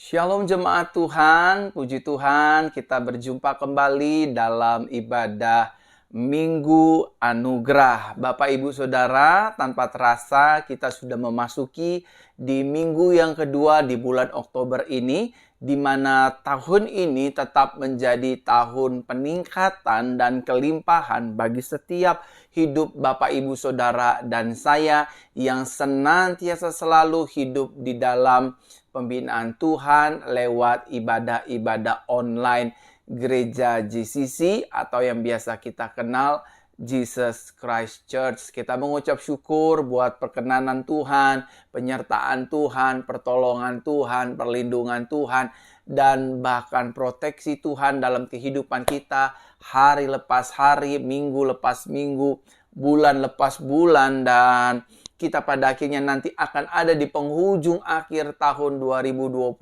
Shalom jemaat Tuhan, puji Tuhan kita berjumpa kembali dalam ibadah Minggu Anugerah. Bapak Ibu Saudara, tanpa terasa kita sudah memasuki di minggu yang kedua di bulan Oktober ini, di mana tahun ini tetap menjadi tahun peningkatan dan kelimpahan bagi setiap hidup Bapak Ibu Saudara dan saya yang senantiasa selalu hidup di dalam pembinaan Tuhan lewat ibadah-ibadah online Gereja GCC atau yang biasa kita kenal Jesus Christ Church. Kita mengucap syukur buat perkenanan Tuhan, penyertaan Tuhan, pertolongan Tuhan, perlindungan Tuhan, dan bahkan proteksi Tuhan dalam kehidupan kita hari lepas hari, minggu lepas minggu, bulan lepas bulan, dan kita pada akhirnya nanti akan ada di penghujung akhir tahun 2022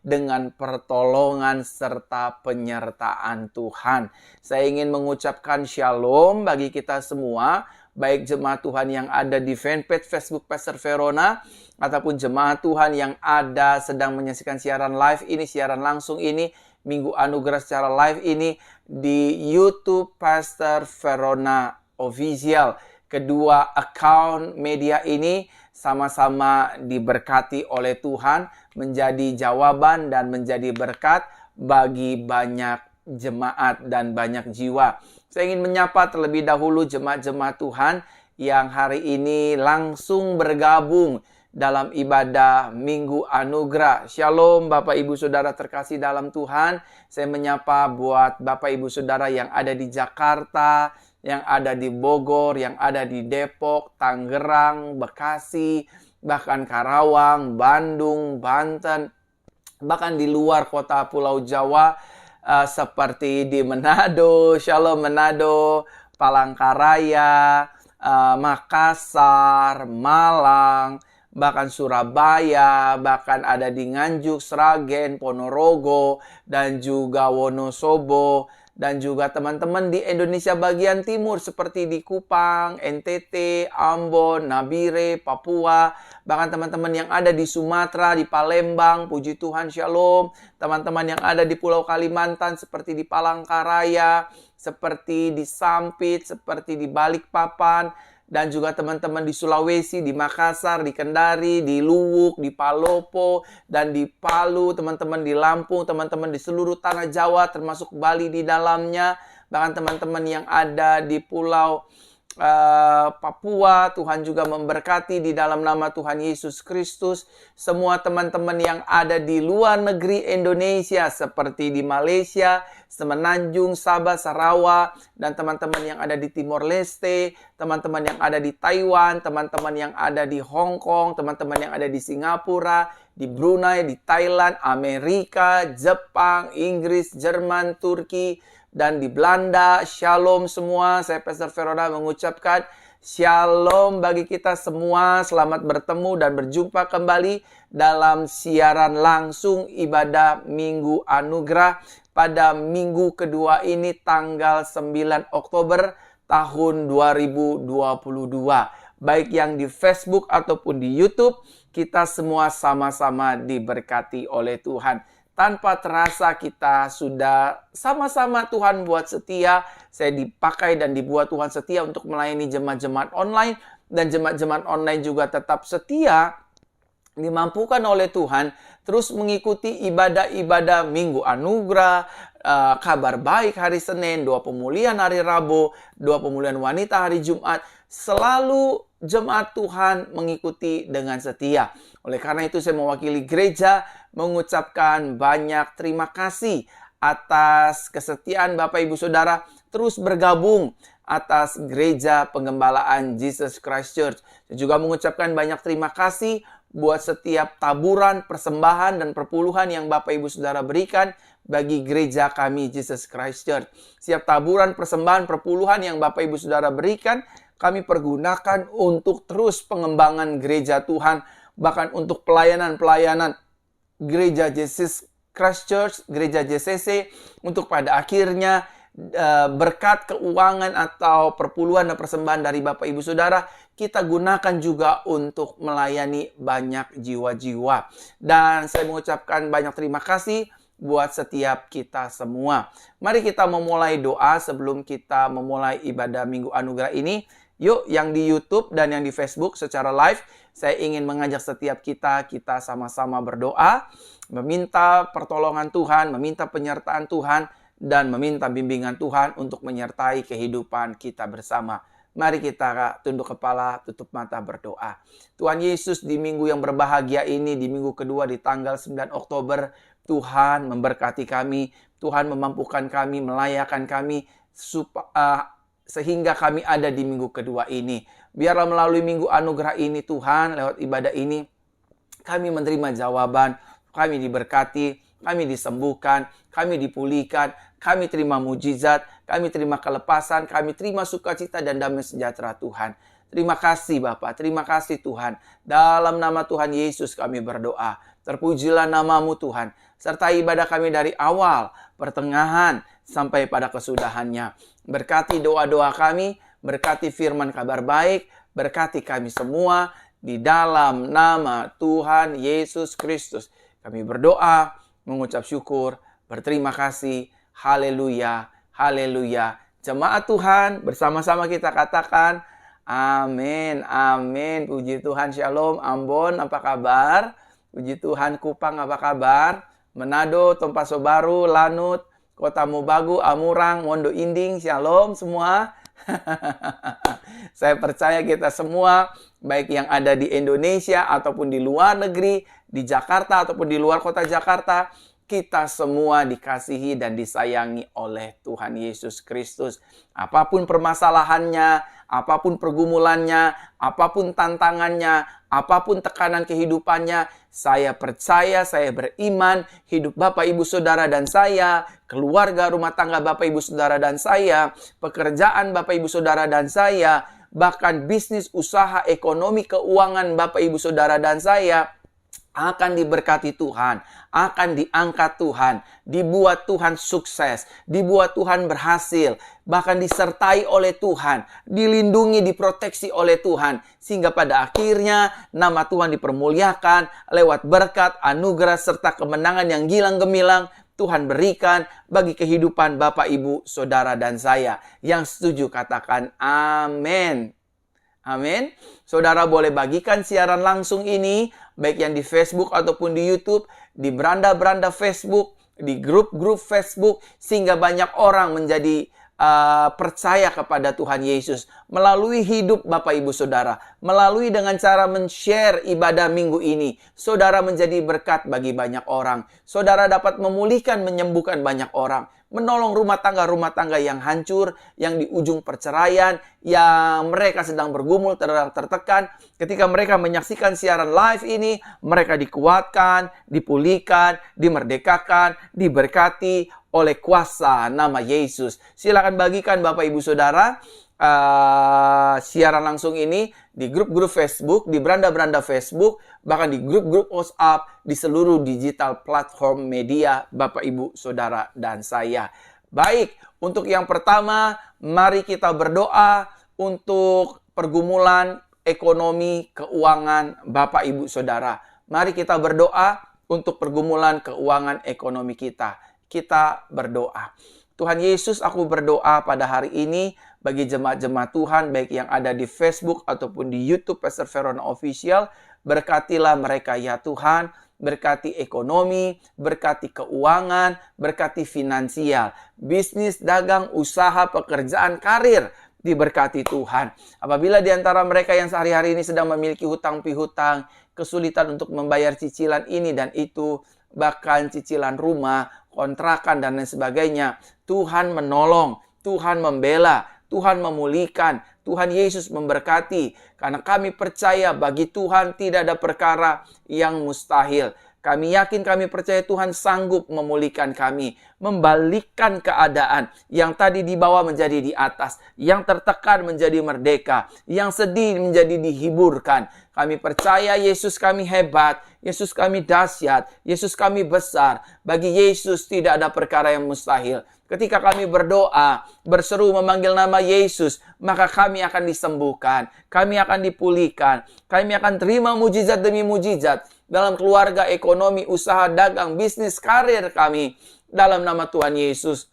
dengan pertolongan serta penyertaan Tuhan. Saya ingin mengucapkan shalom bagi kita semua, baik jemaat Tuhan yang ada di fanpage Facebook Pastor Verona, ataupun jemaat Tuhan yang ada sedang menyaksikan siaran live ini, siaran langsung ini, Minggu Anugerah secara live ini, di YouTube Pastor Verona Official. Kedua account media ini sama-sama diberkati oleh Tuhan, menjadi jawaban dan menjadi berkat bagi banyak jemaat dan banyak jiwa. Saya ingin menyapa terlebih dahulu jemaat-jemaat Tuhan yang hari ini langsung bergabung dalam ibadah Minggu Anugerah. Shalom Bapak Ibu Saudara terkasih dalam Tuhan. Saya menyapa buat Bapak Ibu Saudara yang ada di Jakarta, yang ada di Bogor, yang ada di Depok, Tangerang, Bekasi, bahkan Karawang, Bandung, Banten, bahkan di luar kota Pulau Jawa, seperti di Manado, Shalom Manado, Palangkaraya, Makassar, Malang, bahkan Surabaya, bahkan ada di Nganjuk, Sragen, Ponorogo, dan juga Wonosobo, dan juga teman-teman di Indonesia bagian timur seperti di Kupang, NTT, Ambon, Nabire, Papua, bahkan teman-teman yang ada di Sumatera, di Palembang, puji Tuhan shalom, teman-teman yang ada di Pulau Kalimantan seperti di Palangkaraya, seperti di Sampit, seperti di Balikpapan, dan juga teman-teman di Sulawesi, di Makassar, di Kendari, di Luwuk, di Palopo, dan di Palu, teman-teman di Lampung, teman-teman di seluruh tanah Jawa, termasuk Bali di dalamnya, bahkan teman-teman yang ada di Pulau Papua, Tuhan juga memberkati di dalam nama Tuhan Yesus Kristus. Semua teman-teman yang ada di luar negeri Indonesia seperti di Malaysia, Semenanjung, Sabah, Sarawak, dan teman-teman yang ada di Timor Leste, teman-teman yang ada di Taiwan, teman-teman yang ada di Hong Kong, teman-teman yang ada di Singapura, di Brunei, di Thailand, Amerika, Jepang, Inggris, Jerman, Turki, dan di Belanda. Shalom semua. Saya Pastor Verona mengucapkan shalom bagi kita semua. Selamat bertemu dan berjumpa kembali dalam siaran langsung ibadah Minggu Anugerah pada minggu kedua ini tanggal 9 Oktober tahun 2022. Baik yang di Facebook ataupun di YouTube, kita semua sama-sama diberkati oleh Tuhan. Tanpa terasa kita sudah sama-sama Tuhan buat setia. Saya dipakai dan dibuat Tuhan setia untuk melayani jemaat-jemaat online. Dan jemaat-jemaat online juga tetap setia, dimampukan oleh Tuhan, terus mengikuti ibadah-ibadah Minggu Anugerah, Kabar Baik hari Senin, Doa Pemulihan hari Rabu, Doa Pemulihan Wanita hari Jumat. Selalu jemaat Tuhan mengikuti dengan setia. Oleh karena itu saya mewakili gereja mengucapkan banyak terima kasih atas kesetiaan Bapak Ibu Saudara terus bergabung atas Gereja Penggembalaan Jesus Christ Church. Saya juga mengucapkan banyak terima kasih buat setiap taburan, persembahan, dan perpuluhan yang Bapak Ibu Saudara berikan bagi gereja kami Jesus Christ Church. Setiap taburan, persembahan, perpuluhan yang Bapak Ibu Saudara berikan, kami pergunakan untuk terus pengembangan gereja Tuhan, bahkan untuk pelayanan-pelayanan Gereja Jesus Christ Church, Gereja JCC, untuk pada akhirnya berkat keuangan atau perpuluhan dan persembahan dari Bapak Ibu Saudara, kita gunakan juga untuk melayani banyak jiwa-jiwa. Dan saya mengucapkan banyak terima kasih buat setiap kita semua. Mari kita memulai doa sebelum kita memulai ibadah Minggu Anugerah ini. Yuk, yang di YouTube dan yang di Facebook secara live, saya ingin mengajak setiap kita sama-sama berdoa, meminta pertolongan Tuhan, meminta penyertaan Tuhan, dan meminta bimbingan Tuhan untuk menyertai kehidupan kita bersama. Mari kita tunduk kepala, tutup mata, berdoa. Tuhan Yesus, di minggu yang berbahagia ini, di minggu kedua di tanggal 9 Oktober, Tuhan memberkati kami, Tuhan memampukan kami, melayakan kami, sehingga kami ada di minggu kedua ini. Biarlah melalui Minggu Anugerah ini, Tuhan, lewat ibadah ini, kami menerima jawaban, kami diberkati, kami disembuhkan, kami dipulihkan, kami terima mujizat, kami terima kelepasan, kami terima sukacita dan damai sejahtera Tuhan. Terima kasih Bapa, terima kasih Tuhan. Dalam nama Tuhan Yesus kami berdoa. Terpujilah namamu Tuhan. Sertai ibadah kami dari awal, pertengahan, sampai pada kesudahannya. Berkati doa-doa kami, berkati firman kabar baik, berkati kami semua. Di dalam nama Tuhan Yesus Kristus kami berdoa, mengucap syukur, berterima kasih. Haleluya, haleluya. Jemaat Tuhan, bersama-sama kita katakan, amin, amin. Puji Tuhan, shalom, Ambon, apa kabar? Puji Tuhan, Kupang, apa kabar? Manado, Tompaso Baru, Lanut, Kota Mobagu, Amurang, Mondo Inding, shalom semua. Saya percaya kita semua, baik yang ada di Indonesia ataupun di luar negeri, di Jakarta ataupun di luar kota Jakarta, kita semua dikasihi dan disayangi oleh Tuhan Yesus Kristus. Apapun permasalahannya, apapun pergumulannya, apapun tantangannya, apapun tekanan kehidupannya, saya percaya, saya beriman, hidup Bapak, Ibu, Saudara, dan saya, keluarga, rumah tangga Bapak, Ibu, Saudara, dan saya, pekerjaan Bapak, Ibu, Saudara, dan saya, bahkan bisnis, usaha, ekonomi, keuangan Bapak, Ibu, Saudara, dan saya, akan diberkati Tuhan, akan diangkat Tuhan, dibuat Tuhan sukses, dibuat Tuhan berhasil, bahkan disertai oleh Tuhan, dilindungi, diproteksi oleh Tuhan, sehingga pada akhirnya nama Tuhan dipermuliakan lewat berkat, anugerah, serta kemenangan yang gilang gemilang Tuhan berikan bagi kehidupan Bapak, Ibu, Saudara, dan saya. Yang setuju katakan amin. Amin. Saudara boleh bagikan siaran langsung ini, baik yang di Facebook ataupun di YouTube, di beranda-beranda Facebook, di grup-grup Facebook, sehingga banyak orang menjadi percaya kepada Tuhan Yesus melalui hidup Bapak, Ibu, Saudara, melalui dengan cara men-share ibadah minggu ini. Saudara menjadi berkat bagi banyak orang. Saudara dapat memulihkan, menyembuhkan banyak orang, menolong rumah tangga yang hancur, yang di ujung perceraian, yang mereka sedang bergumul, tertekan. Ketika mereka menyaksikan siaran live ini, mereka dikuatkan, dipulihkan, dimerdekakan, diberkati oleh kuasa nama Yesus. Silakan bagikan Bapak, Ibu, Saudara, siaran langsung ini di grup-grup Facebook, di beranda-beranda Facebook, bahkan di grup-grup WhatsApp, di seluruh digital platform media Bapak, Ibu, Saudara, dan saya. Baik, untuk yang pertama, mari kita berdoa untuk pergumulan ekonomi, keuangan Bapak, Ibu, Saudara. Mari kita berdoa untuk pergumulan keuangan ekonomi kita. Kita berdoa. Tuhan Yesus, aku berdoa pada hari ini bagi jemaat-jemaat Tuhan, baik yang ada di Facebook ataupun di YouTube Pastor Verona Official. Berkatilah mereka ya Tuhan, berkati ekonomi, berkati keuangan, berkati finansial, bisnis, dagang, usaha, pekerjaan, karir, diberkati Tuhan. Apabila di antara mereka yang sehari-hari ini sedang memiliki hutang pihutang, kesulitan untuk membayar cicilan ini dan itu, bahkan cicilan rumah, kontrakan, dan lain sebagainya, Tuhan menolong, Tuhan membela, Tuhan memulihkan, Tuhan Yesus memberkati. Karena kami percaya bagi Tuhan tidak ada perkara yang mustahil. Kami yakin, kami percaya Tuhan sanggup memulihkan kami, membalikkan keadaan yang tadi di bawah menjadi di atas, yang tertekan menjadi merdeka, yang sedih menjadi dihiburkan. Kami percaya Yesus kami hebat, Yesus kami dahsyat, Yesus kami besar. Bagi Yesus tidak ada perkara yang mustahil. Ketika kami berdoa, berseru memanggil nama Yesus, maka kami akan disembuhkan, kami akan dipulihkan, kami akan terima mujizat demi mujizat dalam keluarga, ekonomi, usaha, dagang, bisnis, karir kami. Dalam nama Tuhan Yesus,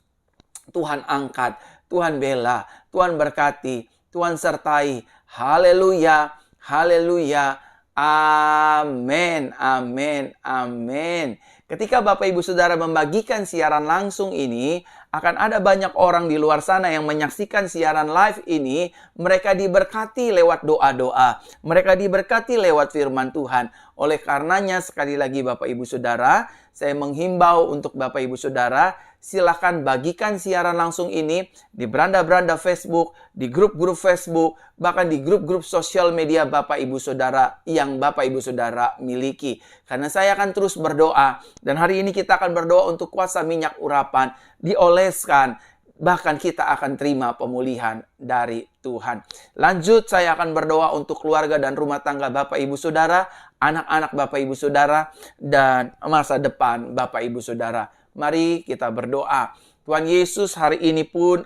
Tuhan angkat, Tuhan bela, Tuhan berkati, Tuhan sertai. Haleluya, haleluya, amin, amin, amin. Ketika Bapak Ibu Saudara membagikan siaran langsung ini, akan ada banyak orang di luar sana yang menyaksikan siaran live ini. Mereka diberkati lewat doa-doa. Mereka diberkati lewat firman Tuhan. Oleh karenanya, sekali lagi Bapak Ibu Saudara, saya menghimbau untuk Bapak Ibu Saudara, silakan bagikan siaran langsung ini di beranda-beranda Facebook, di grup-grup Facebook, bahkan di grup-grup sosial media Bapak Ibu Saudara yang Bapak Ibu Saudara miliki. Karena saya akan terus berdoa, dan hari ini kita akan berdoa untuk kuasa minyak urapan dioleskan, bahkan kita akan terima pemulihan dari Tuhan. Lanjut, saya akan berdoa untuk keluarga dan rumah tangga Bapak Ibu Saudara, anak-anak Bapak Ibu Saudara, dan masa depan Bapak Ibu Saudara. Mari kita berdoa. Tuhan Yesus, hari ini pun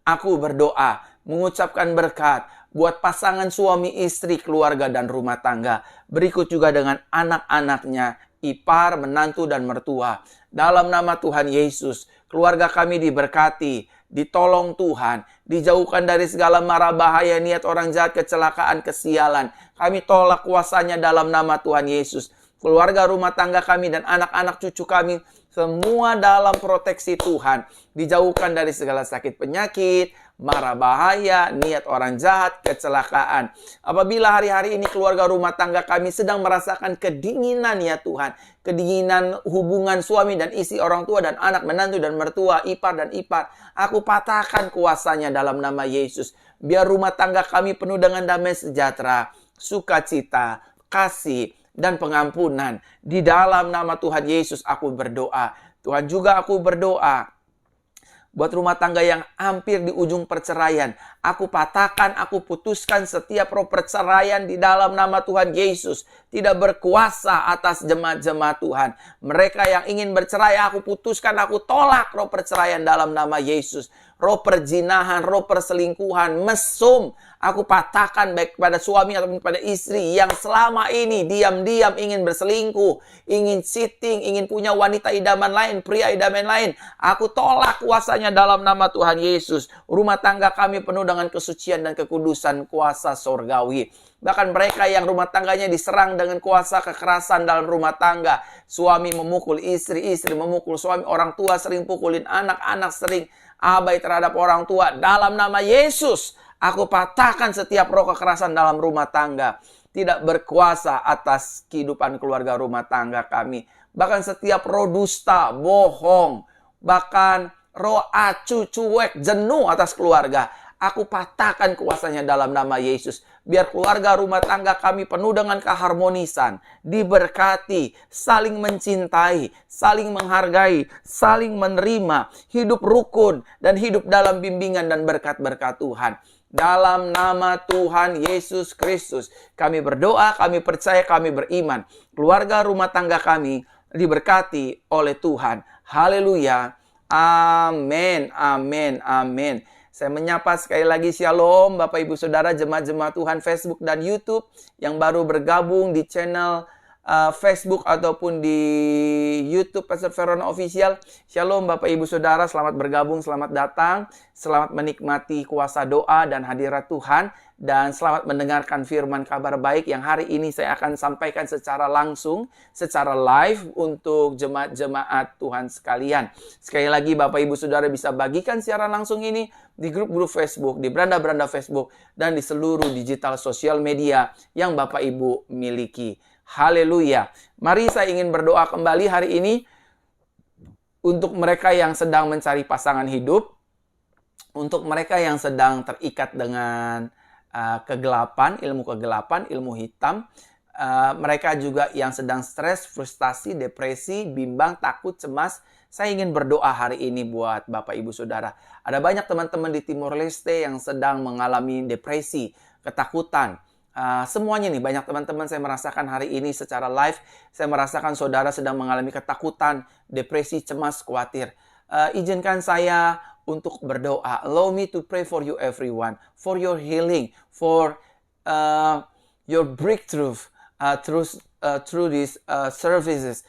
aku berdoa, mengucapkan berkat buat pasangan suami istri, keluarga dan rumah tangga. Berikut juga dengan anak-anaknya, ipar, menantu dan mertua. Dalam nama Tuhan Yesus, keluarga kami diberkati, ditolong Tuhan, dijauhkan dari segala mara bahaya, niat orang jahat, kecelakaan, kesialan. Kami tolak kuasanya dalam nama Tuhan Yesus. Keluarga, rumah tangga kami, dan anak-anak cucu kami, semua dalam proteksi Tuhan. Dijauhkan dari segala sakit penyakit, mara bahaya, niat orang jahat, kecelakaan. Apabila hari-hari ini keluarga rumah tangga kami sedang merasakan kedinginan ya Tuhan, kedinginan hubungan suami dan istri, orang tua dan anak, menantu dan mertua, ipar dan ipar, aku patahkan kuasanya dalam nama Yesus. Biar rumah tangga kami penuh dengan damai sejahtera, sukacita, kasih, dan pengampunan. Di dalam nama Tuhan Yesus aku berdoa. Tuhan, juga aku berdoa buat rumah tangga yang hampir di ujung perceraian. Aku patahkan, aku putuskan setiap roh perceraian di dalam nama Tuhan Yesus. Tidak berkuasa atas jemaat-jemaat Tuhan. Mereka yang ingin bercerai, aku putuskan, aku tolak roh perceraian dalam nama Yesus. Roh perzinahan, roh perselingkuhan, mesum, aku patahkan baik kepada suami ataupun kepada istri yang selama ini diam-diam ingin berselingkuh, ingin cheating, ingin punya wanita idaman lain, pria idaman lain. Aku tolak kuasanya dalam nama Tuhan Yesus. Rumah tangga kami penuh dengan kesucian dan kekudusan kuasa sorgawi. Bahkan mereka yang rumah tangganya diserang dengan kuasa kekerasan dalam rumah tangga. Suami memukul istri, istri memukul suami, orang tua sering pukulin anak, anak sering abai terhadap orang tua. Dalam nama Yesus, aku patahkan setiap roh kekerasan dalam rumah tangga. Tidak berkuasa atas kehidupan keluarga rumah tangga kami. Bahkan setiap roh dusta, bohong, bahkan roh acu, cuek, jenuh atas keluarga, aku patahkan kuasanya dalam nama Yesus. Biar keluarga rumah tangga kami penuh dengan keharmonisan, diberkati, saling mencintai, saling menghargai, saling menerima, hidup rukun, dan hidup dalam bimbingan dan berkat-berkat Tuhan. Dalam nama Tuhan Yesus Kristus, kami berdoa, kami percaya, kami beriman. Keluarga rumah tangga kami diberkati oleh Tuhan. Haleluya. Amin, amin, amin. Saya menyapa sekali lagi shalom Bapak Ibu Saudara, jemaat-jemaat Tuhan Facebook dan YouTube yang baru bergabung di channel Facebook ataupun di YouTube Pastor Verona Official. Shalom Bapak Ibu Saudara, selamat bergabung, selamat datang, selamat menikmati kuasa doa dan hadirat Tuhan, dan selamat mendengarkan firman kabar baik yang hari ini saya akan sampaikan secara langsung, secara live untuk jemaat-jemaat Tuhan sekalian. Sekali lagi Bapak Ibu Saudara bisa bagikan siaran langsung ini di grup-grup Facebook, di beranda-beranda Facebook, dan di seluruh digital sosial media yang Bapak Ibu miliki. Haleluya. Mari saya ingin berdoa kembali hari ini untuk mereka yang sedang mencari pasangan hidup, untuk mereka yang sedang terikat dengan kegelapan, ilmu hitam, mereka juga yang sedang stres, frustasi, depresi, bimbang, takut, cemas. Saya ingin berdoa hari ini buat Bapak Ibu Saudara. Ada banyak teman-teman di Timor Leste yang sedang mengalami depresi, ketakutan. Semuanya nih, banyak teman-teman saya merasakan hari ini secara live. Saya merasakan saudara sedang mengalami ketakutan, depresi, cemas, khawatir. Izinkan saya untuk berdoa. Allow me to pray for you everyone. For your healing. For your breakthrough through these services.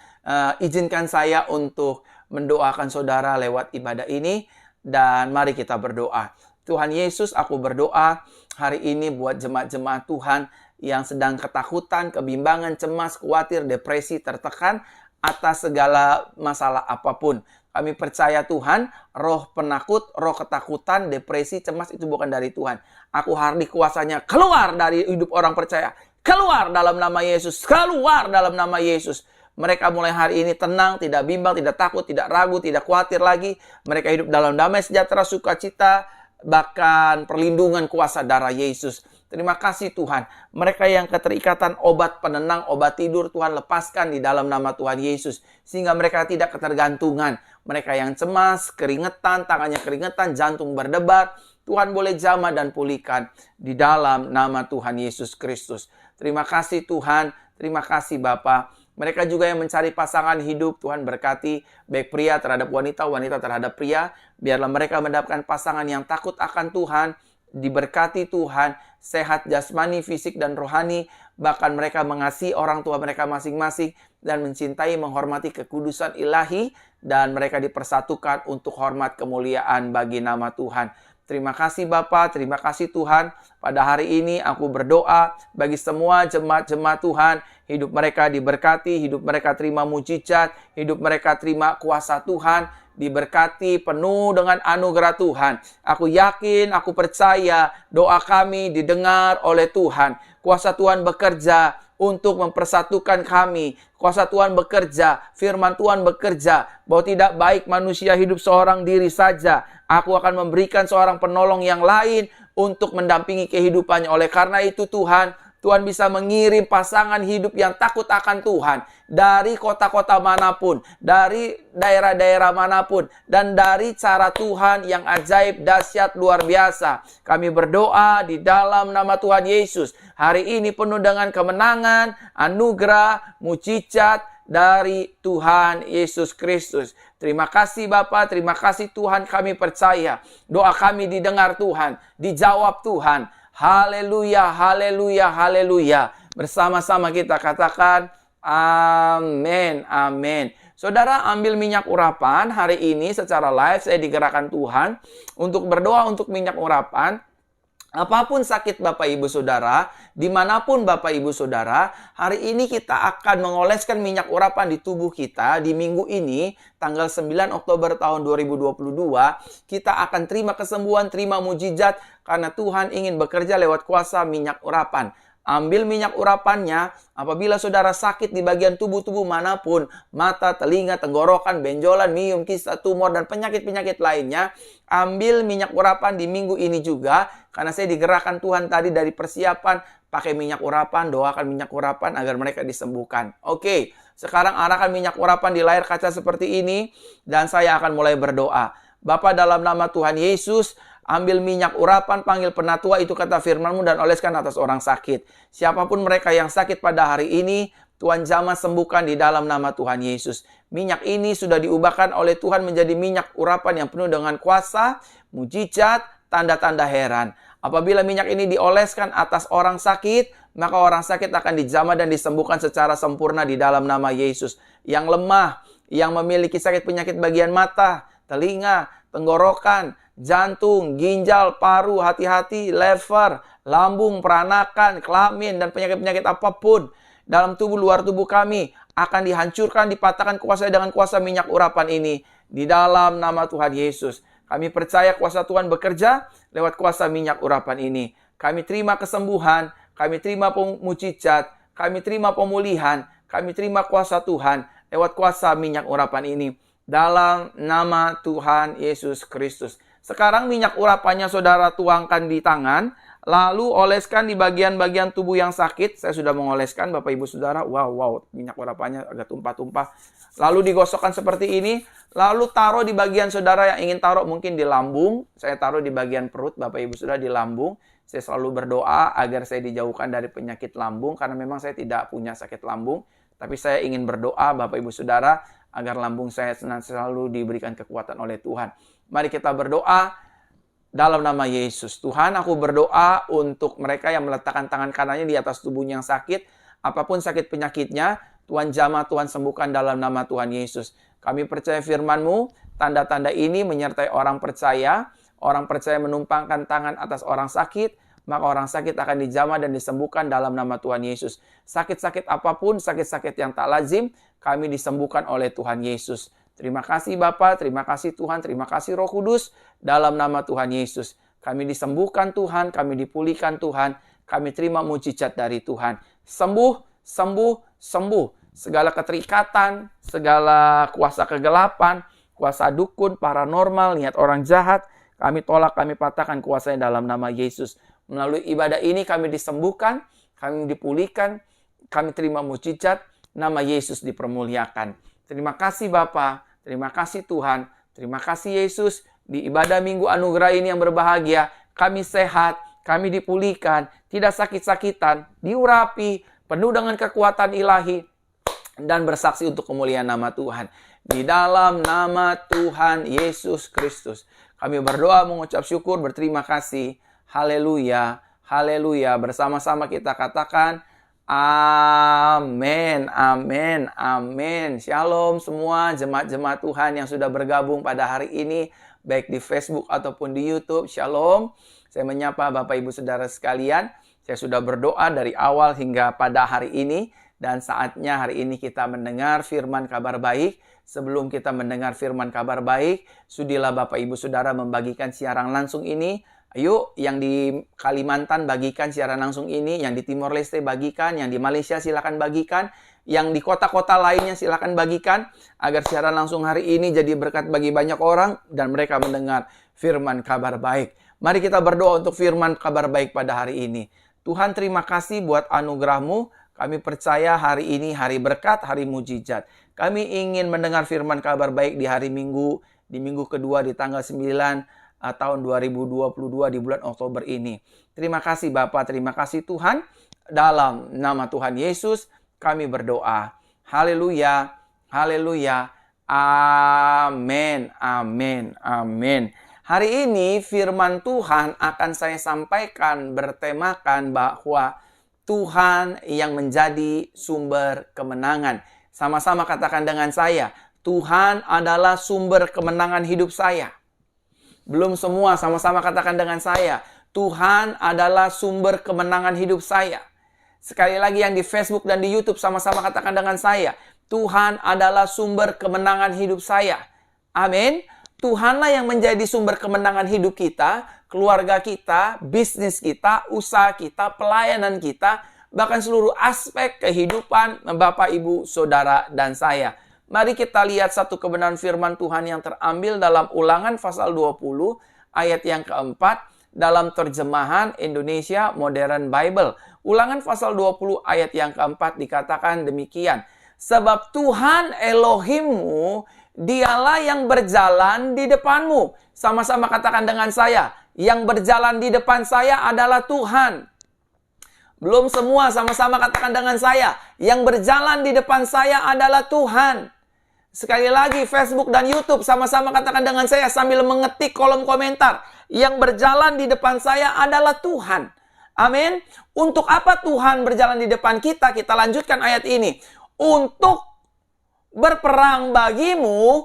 Izinkan saya untuk mendoakan saudara lewat ibadah ini. Dan mari kita berdoa. Tuhan Yesus, aku berdoa hari ini buat jemaat-jemaat Tuhan yang sedang ketakutan, kebimbangan, cemas, khawatir, depresi, tertekan atas segala masalah apapun. Kami percaya Tuhan, roh penakut, roh ketakutan, depresi, cemas itu bukan dari Tuhan. Aku hardik kuasanya keluar dari hidup orang percaya. Keluar dalam nama Yesus. Keluar dalam nama Yesus. Mereka mulai hari ini tenang, tidak bimbang, tidak takut, tidak ragu, tidak khawatir lagi. Mereka hidup dalam damai, sejahtera, sukacita, bahkan perlindungan kuasa darah Yesus. Terima kasih Tuhan. Mereka yang keterikatan obat penenang, obat tidur, Tuhan lepaskan di dalam nama Tuhan Yesus. Sehingga mereka tidak ketergantungan. Mereka yang cemas, keringetan, tangannya keringetan, jantung berdebar, Tuhan boleh jamah dan pulihkan di dalam nama Tuhan Yesus Kristus. Terima kasih Tuhan, terima kasih Bapa. Mereka juga yang mencari pasangan hidup, Tuhan berkati baik pria terhadap wanita, wanita terhadap pria. Biarlah mereka mendapatkan pasangan yang takut akan Tuhan, diberkati Tuhan, sehat jasmani, fisik, dan rohani. Bahkan mereka mengasihi orang tua mereka masing-masing dan mencintai, menghormati kekudusan ilahi. Dan mereka dipersatukan untuk hormat kemuliaan bagi nama Tuhan. Terima kasih Bapa, terima kasih Tuhan. Pada hari ini aku berdoa bagi semua jemaat-jemaat Tuhan. Hidup mereka diberkati, hidup mereka terima mujizat, hidup mereka terima kuasa Tuhan. Diberkati penuh dengan anugerah Tuhan. Aku yakin, aku percaya doa kami didengar oleh Tuhan. Kuasa Tuhan bekerja untuk mempersatukan kami. Kuasa Tuhan bekerja, firman Tuhan bekerja, bahwa tidak baik manusia hidup seorang diri saja. Aku akan memberikan seorang penolong yang lain untuk mendampingi kehidupannya. Oleh karena itu Tuhan bisa mengirim pasangan hidup yang takut akan Tuhan. Dari kota-kota manapun, dari daerah-daerah manapun, dan dari cara Tuhan yang ajaib, dahsyat, luar biasa. Kami berdoa di dalam nama Tuhan Yesus. Hari ini penuh dengan kemenangan, anugerah, mujizat dari Tuhan Yesus Kristus. Terima kasih Bapa, terima kasih Tuhan, kami percaya. Doa kami didengar Tuhan, dijawab Tuhan. Haleluya, haleluya, haleluya. Bersama-sama kita katakan amin, amin. Saudara, ambil minyak urapan. Hari ini secara live saya digerakkan Tuhan untuk berdoa untuk minyak urapan. Apapun sakit Bapak Ibu Saudara, dimanapun Bapak Ibu Saudara, hari ini kita akan mengoleskan minyak urapan di tubuh kita. Di minggu ini, tanggal 9 Oktober tahun 2022, kita akan terima kesembuhan, terima mujizat, karena Tuhan ingin bekerja lewat kuasa minyak urapan. Ambil minyak urapannya, apabila saudara sakit di bagian tubuh-tubuh manapun, mata, telinga, tenggorokan, benjolan, miom, kista, tumor, dan penyakit-penyakit lainnya, ambil minyak urapan di minggu ini juga, karena saya digerakkan Tuhan tadi dari persiapan, pakai minyak urapan, doakan minyak urapan agar mereka disembuhkan. Oke, sekarang arahkan minyak urapan di layar kaca seperti ini, dan saya akan mulai berdoa. Bapa, dalam nama Tuhan Yesus, ambil minyak urapan, panggil penatua, itu kata firman-Mu, dan oleskan atas orang sakit. Siapapun mereka yang sakit pada hari ini, Tuhan jamah sembuhkan di dalam nama Tuhan Yesus. Minyak ini sudah diubahkan oleh Tuhan menjadi minyak urapan yang penuh dengan kuasa, mujizat, tanda-tanda heran. Apabila minyak ini dioleskan atas orang sakit, maka orang sakit akan dijamah dan disembuhkan secara sempurna di dalam nama Yesus. Yang lemah, yang memiliki sakit penyakit bagian mata, telinga, tenggorokan, jantung, ginjal, paru, hati-hati, lever, lambung, peranakan, kelamin, dan penyakit-penyakit apapun dalam tubuh, luar tubuh kami akan dihancurkan, dipatahkan kuasa dengan kuasa minyak urapan ini di dalam nama Tuhan Yesus. Kami percaya kuasa Tuhan bekerja lewat kuasa minyak urapan ini. Kami terima kesembuhan, kami terima mujizat, kami terima pemulihan, kami terima kuasa Tuhan lewat kuasa minyak urapan ini dalam nama Tuhan Yesus Kristus. Sekarang minyak urapannya saudara tuangkan di tangan. Lalu oleskan di bagian-bagian tubuh yang sakit. Saya sudah mengoleskan Bapak Ibu Saudara. Wow, minyak urapanya agak tumpah-tumpah. Lalu digosokkan seperti ini. Lalu taruh di bagian saudara yang ingin taruh mungkin di lambung. Saya taruh di bagian perut Bapak Ibu Saudara di lambung. Saya selalu berdoa agar saya dijauhkan dari penyakit lambung. Karena memang saya tidak punya sakit lambung. Tapi saya ingin berdoa Bapak Ibu Saudara agar lambung saya selalu diberikan kekuatan oleh Tuhan. Mari kita berdoa dalam nama Yesus. Tuhan, aku berdoa untuk mereka yang meletakkan tangan kanannya di atas tubuhnya yang sakit. Apapun sakit penyakitnya, Tuhan jamah, Tuhan sembuhkan dalam nama Tuhan Yesus. Kami percaya firman-Mu, tanda-tanda ini menyertai orang percaya. Orang percaya menumpangkan tangan atas orang sakit, maka orang sakit akan dijamah dan disembuhkan dalam nama Tuhan Yesus. Sakit-sakit apapun, sakit-sakit yang tak lazim, kami disembuhkan oleh Tuhan Yesus. Terima kasih Bapa, terima kasih Tuhan, terima kasih Roh Kudus, dalam nama Tuhan Yesus. Kami disembuhkan Tuhan, kami dipulihkan Tuhan, kami terima mujizat dari Tuhan. Sembuh, sembuh, sembuh. Segala keterikatan, segala kuasa kegelapan, kuasa dukun, paranormal, niat orang jahat, kami tolak, kami patahkan kuasanya dalam nama Yesus. Melalui ibadah ini kami disembuhkan, kami dipulihkan, kami terima mujizat, nama Yesus dipermuliakan. Terima kasih Bapa, terima kasih Tuhan, terima kasih Yesus. Di ibadah Minggu Anugerah ini yang berbahagia, kami sehat, kami dipulihkan, tidak sakit-sakitan, diurapi, penuh dengan kekuatan ilahi, dan bersaksi untuk kemuliaan nama Tuhan. Di dalam nama Tuhan Yesus Kristus, kami berdoa, mengucap syukur, berterima kasih. Haleluya, haleluya. Bersama-sama kita katakan, amin, amin, amin. Shalom semua jemaat-jemaat Tuhan yang sudah bergabung pada hari ini, baik di Facebook ataupun di YouTube. Shalom. Saya menyapa Bapak Ibu Saudara sekalian. Saya sudah berdoa dari awal hingga pada hari ini. Dan saatnya hari ini kita mendengar firman kabar baik. Sebelum kita mendengar firman kabar baik, sudilah Bapak Ibu Saudara membagikan siaran langsung ini. Ayo, yang di Kalimantan bagikan siaran langsung ini, yang di Timor Leste bagikan, yang di Malaysia silakan bagikan, yang di kota-kota lainnya silakan bagikan, agar siaran langsung hari ini jadi berkat bagi banyak orang dan mereka mendengar firman kabar baik. Mari kita berdoa untuk firman kabar baik pada hari ini. Tuhan, terima kasih buat anugerah-Mu. Kami percaya hari ini hari berkat, hari mujizat. Kami ingin mendengar firman kabar baik di hari Minggu, di minggu kedua di tanggal 9 tahun 2022 di bulan Oktober ini. Terima kasih Bapa, terima kasih Tuhan. Dalam nama Tuhan Yesus kami berdoa. Haleluya, haleluya, amin, amin, amin. Hari ini firman Tuhan akan saya sampaikan bertemakan bahwa Tuhan yang menjadi sumber kemenangan. Sama-sama katakan dengan saya, Tuhan adalah sumber kemenangan hidup saya. Belum semua, sama-sama katakan dengan saya, Tuhan adalah sumber kemenangan hidup saya. Sekali lagi yang di Facebook dan di YouTube sama-sama katakan dengan saya, Tuhan adalah sumber kemenangan hidup saya. Amin. Tuhanlah yang menjadi sumber kemenangan hidup kita, keluarga kita, bisnis kita, usaha kita, pelayanan kita, bahkan seluruh aspek kehidupan Bapak, Ibu, Saudara, dan saya. Mari kita lihat satu kebenaran firman Tuhan yang terambil dalam Ulangan pasal 20 ayat yang keempat dalam terjemahan Indonesia Modern Bible. Ulangan pasal 20 ayat yang keempat dikatakan demikian. Sebab Tuhan Elohimmu, dialah yang berjalan di depanmu. Sama-sama katakan dengan saya, yang berjalan di depan saya adalah Tuhan. Belum semua, sama-sama katakan dengan saya, yang berjalan di depan saya adalah Tuhan. Sekali lagi Facebook dan YouTube sama-sama katakan dengan saya sambil mengetik kolom komentar. Yang berjalan di depan saya adalah Tuhan. Amin. Untuk apa Tuhan berjalan di depan kita? Kita lanjutkan ayat ini. Untuk berperang bagimu,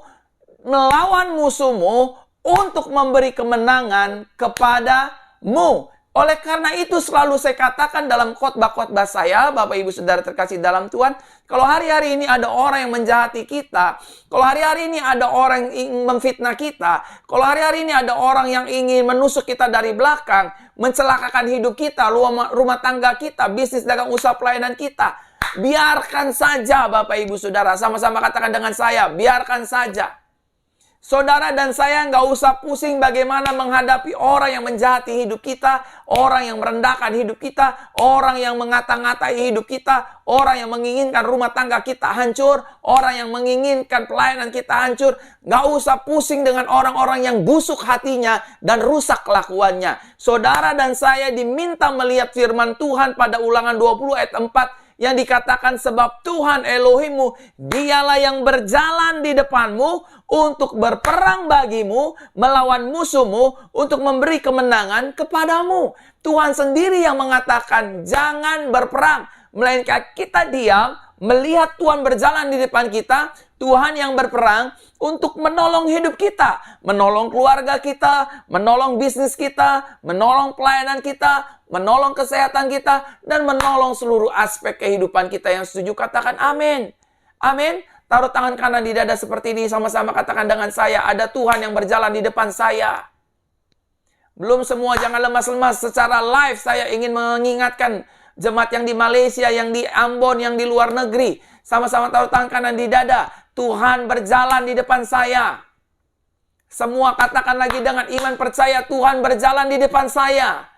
melawan musuhmu, untuk memberi kemenangan kepadamu. Oleh karena itu selalu saya katakan dalam khotbah-khotbah saya, Bapak Ibu Saudara terkasih dalam Tuhan, kalau hari-hari ini ada orang yang menjahati kita, kalau hari-hari ini ada orang yang ingin memfitnah kita, kalau hari-hari ini ada orang yang ingin menusuk kita dari belakang, mencelakakan hidup kita, rumah tangga kita, bisnis, dagang, usaha, pelayanan kita, biarkan saja Bapak Ibu Saudara, sama-sama katakan dengan saya, biarkan saja. Saudara dan saya nggak usah pusing bagaimana menghadapi orang yang menjahati hidup kita, orang yang merendahkan hidup kita, orang yang mengata-ngatai hidup kita, orang yang menginginkan rumah tangga kita hancur, orang yang menginginkan pelayanan kita hancur. Nggak usah pusing dengan orang-orang yang busuk hatinya dan rusak kelakuannya. Saudara dan saya diminta melihat firman Tuhan pada Ulangan 20 ayat 4 yang dikatakan, sebab Tuhan Elohimmu, dialah yang berjalan di depanmu untuk berperang bagimu, melawan musuhmu, untuk memberi kemenangan kepadamu. Tuhan sendiri yang mengatakan jangan berperang, melainkan kita diam, melihat Tuhan berjalan di depan kita. Tuhan yang berperang untuk menolong hidup kita, menolong keluarga kita, menolong bisnis kita, menolong pelayanan kita, menolong kesehatan kita, dan menolong seluruh aspek kehidupan kita. Yang setuju katakan amin. Amin. Taruh tangan kanan di dada seperti ini, sama-sama katakan dengan saya, ada Tuhan yang berjalan di depan saya. Belum semua, jangan lemas-lemas. Secara live saya ingin mengingatkan jemaat yang di Malaysia, yang di Ambon, yang di luar negeri. Sama-sama taruh tangan kanan di dada. Tuhan berjalan di depan saya. Semua katakan lagi dengan iman percaya, Tuhan berjalan di depan saya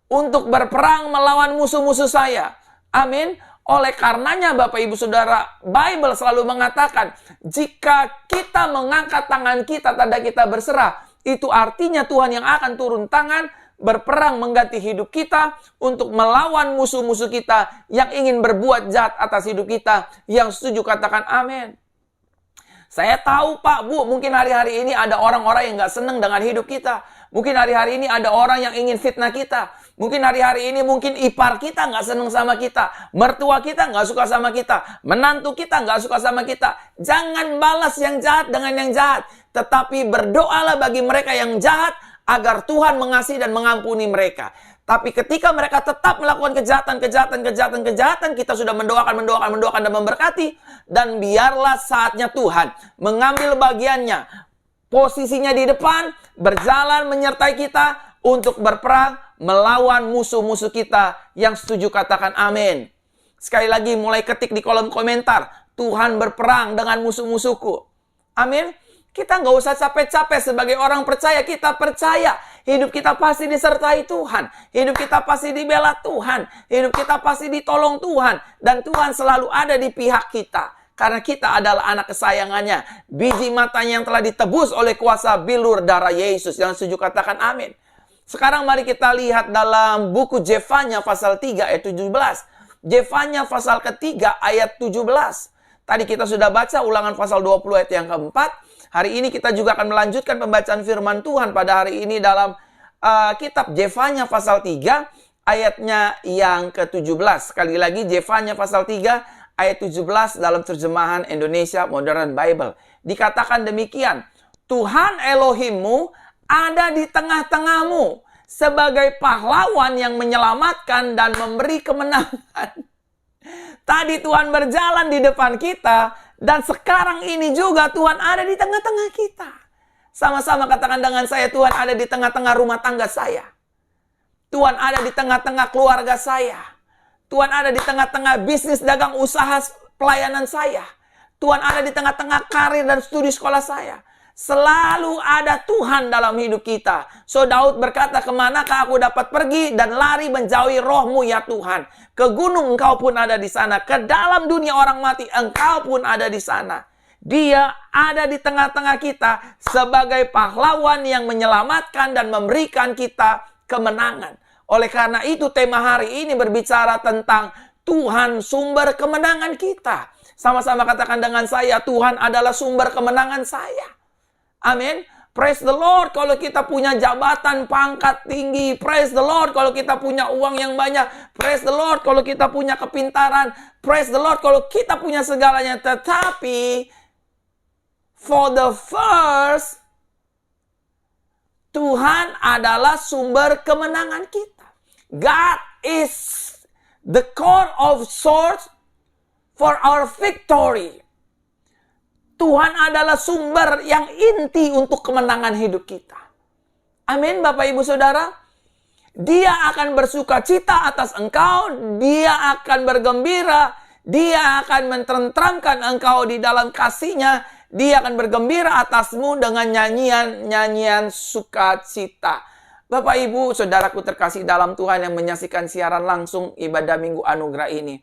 untuk berperang melawan musuh-musuh saya. Amin. Oleh karenanya Bapak Ibu Saudara, Bible selalu mengatakan, jika kita mengangkat tangan kita tanda kita berserah, itu artinya Tuhan yang akan turun tangan, berperang mengganti hidup kita untuk melawan musuh-musuh kita yang ingin berbuat jahat atas hidup kita. Yang setuju katakan amin. Saya tahu Pak, Bu, mungkin hari-hari ini ada orang-orang yang gak senang dengan hidup kita. Mungkin hari-hari ini ada orang yang ingin fitnah kita. Mungkin hari-hari ini mungkin ipar kita gak senang sama kita. Mertua kita gak suka sama kita. Menantu kita gak suka sama kita. Jangan balas yang jahat dengan yang jahat. Tetapi berdoalah bagi mereka yang jahat agar Tuhan mengasihi dan mengampuni mereka. Tapi ketika mereka tetap melakukan kejahatan, kita sudah mendoakan dan memberkati. Dan biarlah saatnya Tuhan mengambil bagiannya. Posisinya di depan, berjalan menyertai kita untuk berperang melawan musuh-musuh kita. Yang setuju katakan amin. Sekali lagi mulai ketik di kolom komentar, Tuhan berperang dengan musuh-musuhku. Amin. Kita nggak usah capek-capek sebagai orang percaya. Kita percaya hidup kita pasti disertai Tuhan. Hidup kita pasti dibela Tuhan. Hidup kita pasti ditolong Tuhan. Dan Tuhan selalu ada di pihak kita. Karena kita adalah anak kesayangannya. Biji matanya yang telah ditebus oleh kuasa bilur darah Yesus. Yang setuju katakan amin. Sekarang mari kita lihat dalam buku Jefanya pasal 3 ayat 17. Jefanya pasal ketiga ayat 17. Tadi kita sudah baca Ulangan pasal 20 ayat yang keempat. Hari ini kita juga akan melanjutkan pembacaan firman Tuhan pada hari ini dalam kitab Jefanya pasal 3 ayatnya yang ke-17. Sekali lagi Jefanya pasal 3 ayat 17 dalam terjemahan Indonesia Modern Bible. Dikatakan demikian, Tuhan Elohimmu ada di tengah-tengahmu sebagai pahlawan yang menyelamatkan dan memberi kemenangan. Tadi Tuhan berjalan di depan kita. Dan sekarang ini juga Tuhan ada di tengah-tengah kita. Sama-sama katakan dengan saya, Tuhan ada di tengah-tengah rumah tangga saya. Tuhan ada di tengah-tengah keluarga saya. Tuhan ada di tengah-tengah bisnis, dagang, usaha, pelayanan saya. Tuhan ada di tengah-tengah karir dan studi sekolah saya. Selalu ada Tuhan dalam hidup kita. So Daud berkata, kemanakah aku dapat pergi dan lari menjauhi roh-Mu ya Tuhan. Ke gunung Engkau pun ada di sana. Ke dalam dunia orang mati Engkau pun ada di sana. Dia ada di tengah-tengah kita sebagai pahlawan yang menyelamatkan dan memberikan kita kemenangan. Oleh karena itu tema hari ini berbicara tentang Tuhan sumber kemenangan kita. Sama-sama katakan dengan saya, Tuhan adalah sumber kemenangan saya. Amin. Praise the Lord kalau kita punya jabatan pangkat tinggi. Praise the Lord kalau kita punya uang yang banyak. Praise the Lord kalau kita punya kepintaran. Praise the Lord kalau kita punya segalanya. Tetapi for the first, Tuhan adalah sumber kemenangan kita. God is the core of source for our victory. Tuhan adalah sumber yang inti untuk kemenangan hidup kita. Amin, Bapak Ibu Saudara. Dia akan bersuka cita atas engkau. Dia akan bergembira. Dia akan mententeramkan engkau di dalam kasih-Nya. Dia akan bergembira atasmu dengan nyanyian-nyanyian sukacita. Bapak, Ibu, saudaraku terkasih dalam Tuhan yang menyaksikan siaran langsung ibadah Minggu Anugerah ini.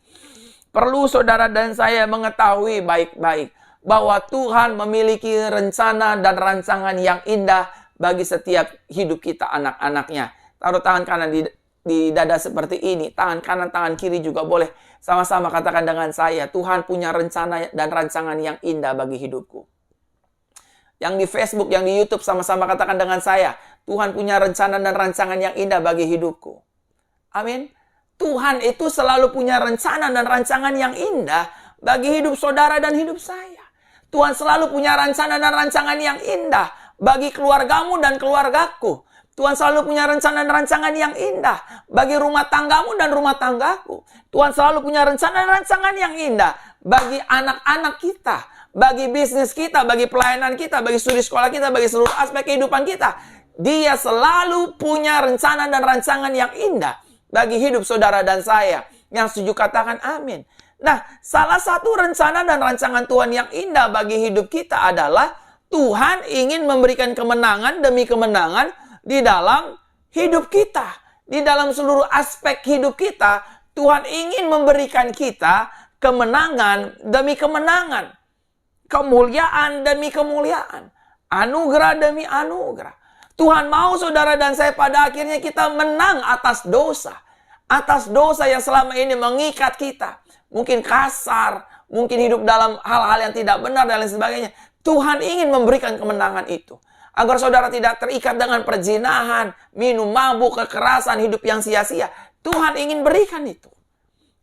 Perlu saudara dan saya mengetahui baik-baik bahwa Tuhan memiliki rencana dan rancangan yang indah bagi setiap hidup kita, anak-anaknya. Taruh tangan kanan di dada seperti ini. Tangan kanan, tangan kiri juga boleh. Sama-sama katakan dengan saya, Tuhan punya rencana dan rancangan yang indah bagi hidupku. Yang di Facebook, yang di YouTube, sama-sama katakan dengan saya, Tuhan punya rencana dan rancangan yang indah bagi hidupku. Amin. Tuhan itu selalu punya rencana dan rancangan yang indah bagi hidup saudara dan hidup saya. Tuhan selalu punya rencana dan rancangan yang indah bagi keluargamu dan keluargaku. Tuhan selalu punya rencana dan rancangan yang indah bagi rumah tanggamu dan rumah tanggaku. Tuhan selalu punya rencana dan rancangan yang indah bagi anak-anak kita, bagi bisnis kita, bagi pelayanan kita, bagi studi sekolah kita, bagi seluruh aspek kehidupan kita. Dia selalu punya rencana dan rancangan yang indah bagi hidup saudara dan saya. Yang setuju katakan amin. Nah, salah satu rencana dan rancangan Tuhan yang indah bagi hidup kita adalah Tuhan ingin memberikan kemenangan demi kemenangan di dalam hidup kita. Di dalam seluruh aspek hidup kita, Tuhan ingin memberikan kita kemenangan demi kemenangan. Kemuliaan demi kemuliaan. Anugerah demi anugerah. Tuhan mau saudara dan saya pada akhirnya kita menang atas dosa. Atas dosa yang selama ini mengikat kita. Mungkin kasar, mungkin hidup dalam hal-hal yang tidak benar dan lain sebagainya. Tuhan ingin memberikan kemenangan itu. Agar saudara tidak terikat dengan perzinahan, minum mabuk, kekerasan, hidup yang sia-sia. Tuhan ingin berikan itu.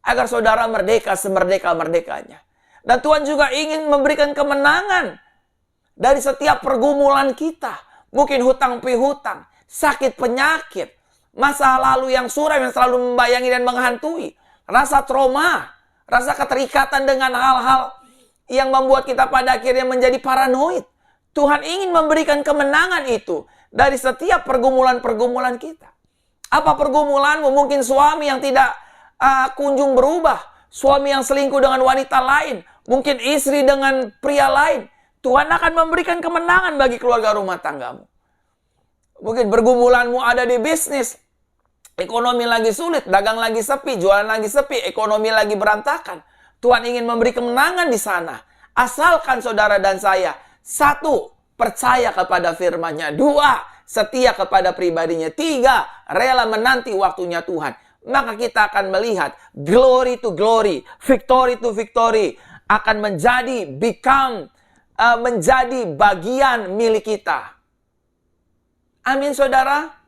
Agar saudara merdeka semerdeka-merdekanya. Dan Tuhan juga ingin memberikan kemenangan dari setiap pergumulan kita. Mungkin hutang pihutang, sakit penyakit, masa lalu yang suram yang selalu membayangi dan menghantui. Rasa trauma, rasa keterikatan dengan hal-hal yang membuat kita pada akhirnya menjadi paranoid. Tuhan ingin memberikan kemenangan itu dari setiap pergumulan-pergumulan kita. Apa pergumulanmu? Mungkin suami yang tidak kunjung berubah. Suami yang selingkuh dengan wanita lain. Mungkin istri dengan pria lain. Tuhan akan memberikan kemenangan bagi keluarga rumah tanggamu. Mungkin pergumulanmu ada di bisnis. Ekonomi lagi sulit, dagang lagi sepi, jualan lagi sepi, ekonomi lagi berantakan. Tuhan ingin memberi kemenangan di sana. Asalkan saudara dan saya, satu, percaya kepada firman-Nya. Dua, setia kepada pribadinya. Tiga, rela menanti waktunya Tuhan. Maka kita akan melihat glory to glory, victory to victory akan menjadi menjadi bagian milik kita. Amin saudara.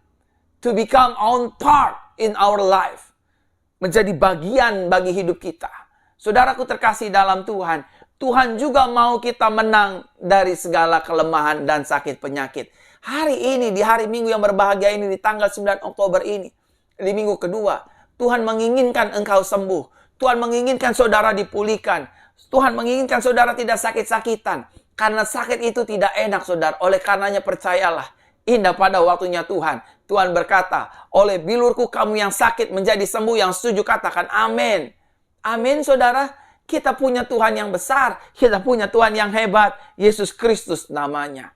To become on part in our life. Menjadi bagian bagi hidup kita. Saudaraku terkasih dalam Tuhan. Tuhan juga mau kita menang dari segala kelemahan dan sakit penyakit. Hari ini, di hari Minggu yang berbahagia ini, di tanggal 9 Oktober ini. Di minggu kedua. Tuhan menginginkan engkau sembuh. Tuhan menginginkan saudara dipulihkan. Tuhan menginginkan saudara tidak sakit-sakitan. Karena sakit itu tidak enak saudara. Oleh karenanya percayalah. Indah pada waktunya Tuhan. Tuhan berkata, oleh bilurku kamu yang sakit menjadi sembuh. Yang setuju katakan amin. Amin saudara. Kita punya Tuhan yang besar. Kita punya Tuhan yang hebat. Yesus Kristus namanya.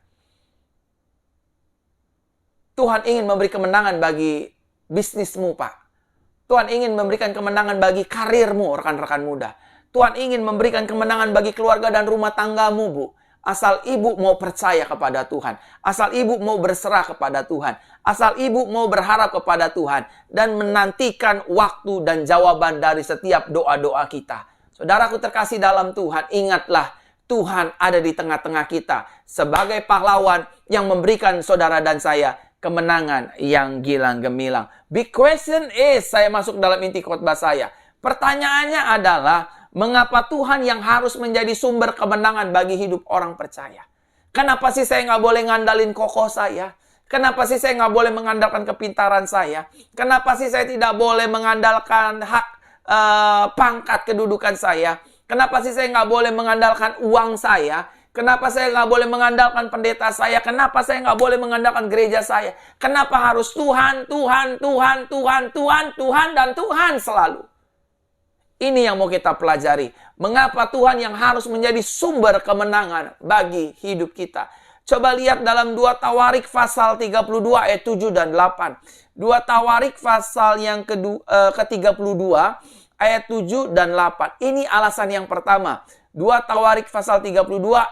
Tuhan ingin memberi kemenangan bagi bisnismu Pak. Tuhan ingin memberikan kemenangan bagi karirmu rekan-rekan muda. Tuhan ingin memberikan kemenangan bagi keluarga dan rumah tanggamu Bu. Asal ibu mau percaya kepada Tuhan. Asal ibu mau berserah kepada Tuhan. Asal ibu mau berharap kepada Tuhan. Dan menantikan waktu dan jawaban dari setiap doa-doa kita. Saudaraku terkasih dalam Tuhan, ingatlah Tuhan ada di tengah-tengah kita. Sebagai pahlawan yang memberikan saudara dan saya kemenangan yang gilang gemilang. Big question is, saya masuk dalam inti khotbah saya. Pertanyaannya adalah, mengapa Tuhan yang harus menjadi sumber kemenangan bagi hidup orang percaya? Kenapa sih saya nggak boleh ngandalin kokoh saya? Kenapa sih saya nggak boleh mengandalkan kepintaran saya? Kenapa sih saya tidak boleh mengandalkan hak pangkat kedudukan saya? Kenapa sih saya nggak boleh mengandalkan uang saya? Kenapa saya nggak boleh mengandalkan pendeta saya? Kenapa saya nggak boleh mengandalkan gereja saya? Kenapa harus Tuhan, Tuhan, Tuhan, Tuhan, Tuhan, Tuhan, dan Tuhan selalu? Ini yang mau kita pelajari. Mengapa Tuhan yang harus menjadi sumber kemenangan bagi hidup kita? Coba lihat dalam 2 Tawarik pasal 32 ayat 7 dan 8. 2 Tawarik pasal yang ke-32 ayat 7 dan 8. Ini alasan yang pertama. 2 Tawarik pasal 32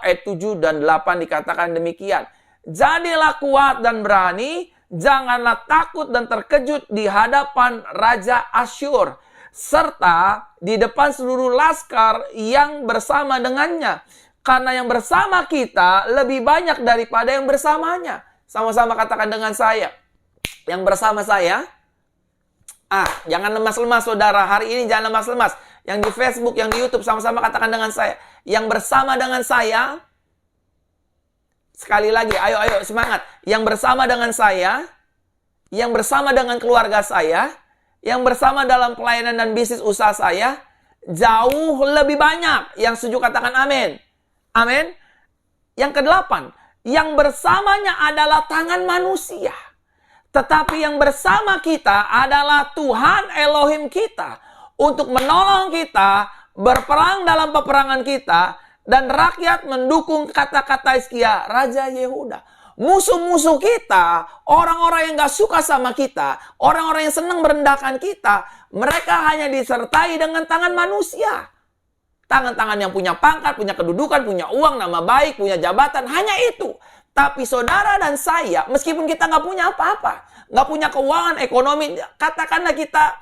ayat 7 dan 8 dikatakan demikian. Jadilah kuat dan berani, janganlah takut dan terkejut di hadapan Raja Asyur, serta di depan seluruh laskar yang bersama dengannya. Karena yang bersama kita lebih banyak daripada yang bersamanya. Sama-sama katakan dengan saya. Yang bersama saya, jangan lemas-lemas saudara. Hari ini jangan lemas-lemas. Yang di Facebook, yang di YouTube, sama-sama katakan dengan saya. Yang bersama dengan saya, sekali lagi, ayo semangat. Yang bersama dengan saya, yang bersama dengan keluarga saya, yang bersama dalam pelayanan dan bisnis usaha saya, jauh lebih banyak. Yang setuju katakan amin. Amin. Yang ke-8, yang bersamanya adalah tangan manusia. Tetapi yang bersama kita adalah Tuhan Elohim kita. Untuk menolong kita, berperang dalam peperangan kita, dan rakyat mendukung kata-kata Hizkia, Raja Yehuda. Musuh-musuh kita, orang-orang yang gak suka sama kita, orang-orang yang senang merendahkan kita, mereka hanya disertai dengan tangan manusia. Tangan-tangan yang punya pangkat, punya kedudukan, punya uang, nama baik, punya jabatan, hanya itu. Tapi saudara dan saya, meskipun kita gak punya apa-apa, gak punya keuangan, ekonomi, katakanlah kita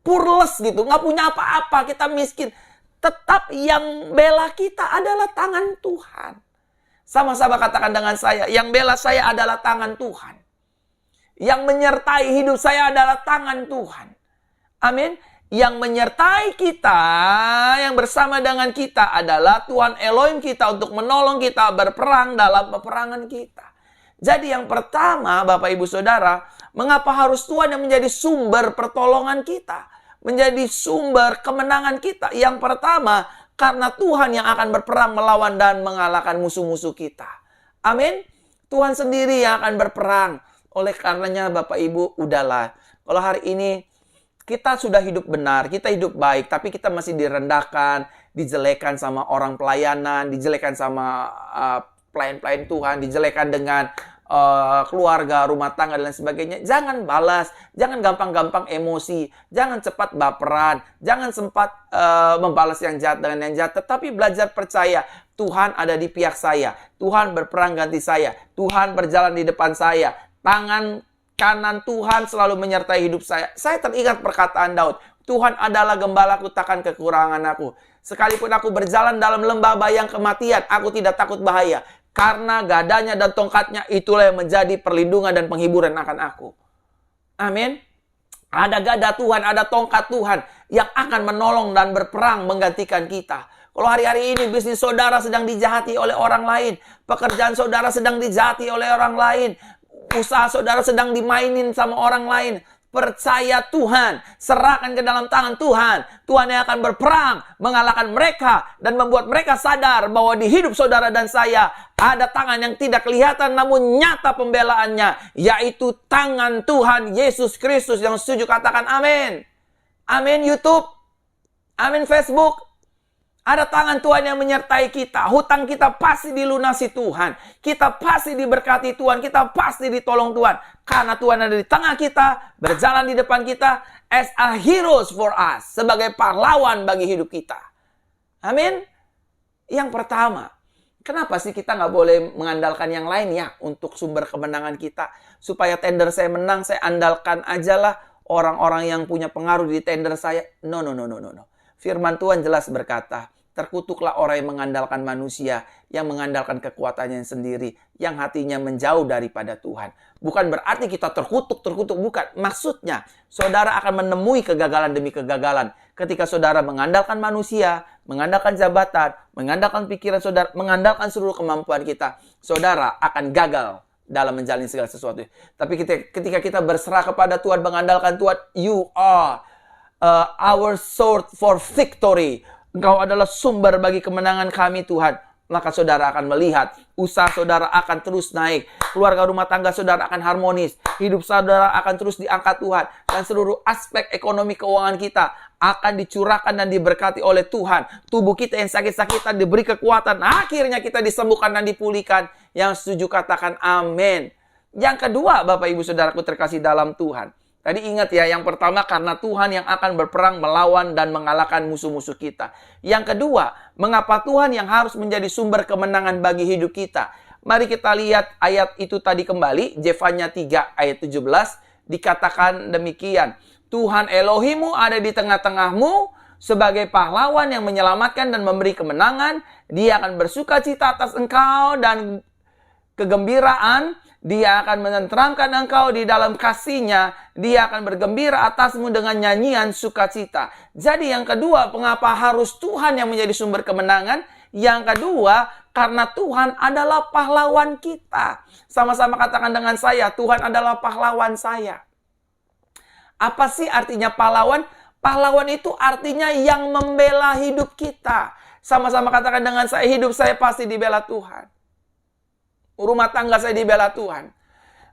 poorless gitu, gak punya apa-apa, kita miskin. Tetap yang bela kita adalah tangan Tuhan. Sama-sama katakan dengan saya, yang bela saya adalah tangan Tuhan. Yang menyertai hidup saya adalah tangan Tuhan. Amin. Yang menyertai kita, yang bersama dengan kita adalah Tuhan Elohim kita untuk menolong kita berperang dalam peperangan kita. Jadi yang pertama, Bapak Ibu Saudara, mengapa harus Tuhan yang menjadi sumber pertolongan kita? Menjadi sumber kemenangan kita. Yang pertama, karena Tuhan yang akan berperang melawan dan mengalahkan musuh-musuh kita. Amin. Tuhan sendiri yang akan berperang. Oleh karenanya Bapak Ibu, udahlah. Kalau hari ini kita sudah hidup benar, kita hidup baik, tapi kita masih direndahkan, dijelekan sama orang pelayanan, dijelekan sama pelayan-pelayan Tuhan, dijelekan dengan keluarga, rumah tangga, dan lain sebagainya. Jangan balas, jangan gampang-gampang emosi, jangan cepat baperan, jangan sempat membalas yang jahat dengan yang jahat, tetapi belajar percaya, Tuhan ada di pihak saya, Tuhan berperang ganti saya, Tuhan berjalan di depan saya, tangan kanan Tuhan selalu menyertai hidup saya. Saya teringat perkataan Daud, Tuhan adalah gembalaku, takkan kekurangan aku. Sekalipun aku berjalan dalam lembah bayang kematian, aku tidak takut bahaya. Karena gadanya dan tongkatnya itulah yang menjadi perlindungan dan penghiburan akan aku. Amin. Ada gada Tuhan, ada tongkat Tuhan yang akan menolong dan berperang menggantikan kita. Kalau hari-hari ini bisnis saudara sedang dijahati oleh orang lain, pekerjaan saudara sedang dijahati oleh orang lain, usaha saudara sedang dimainin sama orang lain, percaya Tuhan, serahkan ke dalam tangan Tuhan. Tuhan yang akan berperang, mengalahkan mereka, dan membuat mereka sadar bahwa di hidup saudara dan saya ada tangan yang tidak kelihatan namun nyata pembelaannya, yaitu tangan Tuhan Yesus Kristus. Yang setuju katakan amin. Amin YouTube, amin Facebook. Ada tangan Tuhan yang menyertai kita. Hutang kita pasti dilunasi Tuhan. Kita pasti diberkati Tuhan. Kita pasti ditolong Tuhan. Karena Tuhan ada di tengah kita, berjalan di depan kita, as a heroes for us. Sebagai pahlawan bagi hidup kita. Amin. Yang pertama, kenapa sih kita nggak boleh mengandalkan yang lain ya untuk sumber kemenangan kita? Supaya tender saya menang, saya andalkan ajalah orang-orang yang punya pengaruh di tender saya. No. Firman Tuhan jelas berkata, terkutuklah orang yang mengandalkan manusia, yang mengandalkan kekuatannya sendiri, yang hatinya menjauh daripada Tuhan. Bukan berarti kita terkutuk, bukan. Maksudnya, saudara akan menemui kegagalan demi kegagalan. Ketika saudara mengandalkan manusia, mengandalkan jabatan, mengandalkan pikiran saudara, mengandalkan seluruh kemampuan kita, saudara akan gagal dalam menjalani segala sesuatu. Tapi ketika kita berserah kepada Tuhan, mengandalkan Tuhan, you are our sword for victory. Engkau adalah sumber bagi kemenangan kami Tuhan. maka saudara akan melihat usaha saudara akan terus naik, keluarga rumah tangga saudara akan harmonis, hidup saudara akan terus diangkat Tuhan, dan seluruh aspek ekonomi keuangan kita akan dicurahkan dan diberkati oleh Tuhan. Tubuh kita yang sakit-sakitan diberi kekuatan, akhirnya kita disembuhkan dan dipulihkan. Yang setuju katakan amin. Yang kedua, Bapak Ibu Saudaraku terkasih dalam Tuhan, tadi ingat ya, yang pertama karena Tuhan yang akan berperang melawan dan mengalahkan musuh-musuh kita. Yang kedua, mengapa Tuhan yang harus menjadi sumber kemenangan bagi hidup kita? Mari kita lihat ayat itu tadi kembali, Zefanya 3 ayat 17, dikatakan demikian. Tuhan Elohimmu ada di tengah-tengahmu sebagai pahlawan yang menyelamatkan dan memberi kemenangan. Dia akan bersuka cita atas engkau dan kegembiraan. Dia akan menenteramkan engkau di dalam kasih-Nya. Dia akan bergembira atasmu dengan nyanyian sukacita. Jadi yang kedua, mengapa harus Tuhan yang menjadi sumber kemenangan? Yang kedua, karena Tuhan adalah pahlawan kita. Sama-sama katakan dengan saya, Tuhan adalah pahlawan saya. Apa sih artinya pahlawan? Pahlawan itu artinya yang membela hidup kita. Sama-sama katakan dengan saya, hidup saya pasti dibela Tuhan. Rumah tangga saya dibela Tuhan.